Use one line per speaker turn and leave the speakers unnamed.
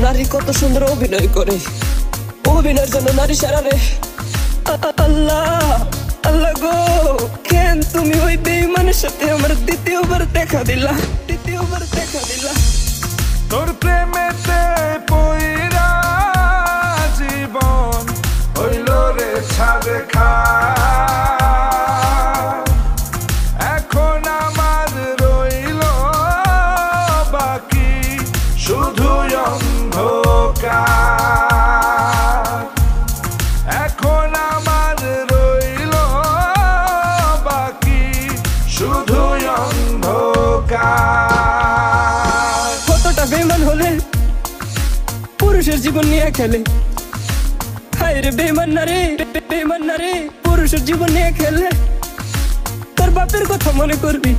নারী কত সুন্দর অভিনয় করে, অভিনয়ের জন্য নারী সারা রে। আল্লাহ আল্লাহ গো, কেন তুমি ওই বেঈমানের সাথে আমার দ্বিতীয়বার দেখা দিলা?
তোর প্রেমেতে পইরা জীবন হইল রে ছাড়ে খা। এখন আমার রইল বাকি শুধু অন্ধকার। এখন আমার রইল বাকি শুধু অন্ধকার।
কতটা বেঈমান হলে পুরুষের জীবন নিয়ে খেলে। হায় রে বেঈমান না রে, পুরুষের জীবন নিয়ে খেলে। তোর বাপের কথা মনে করবি।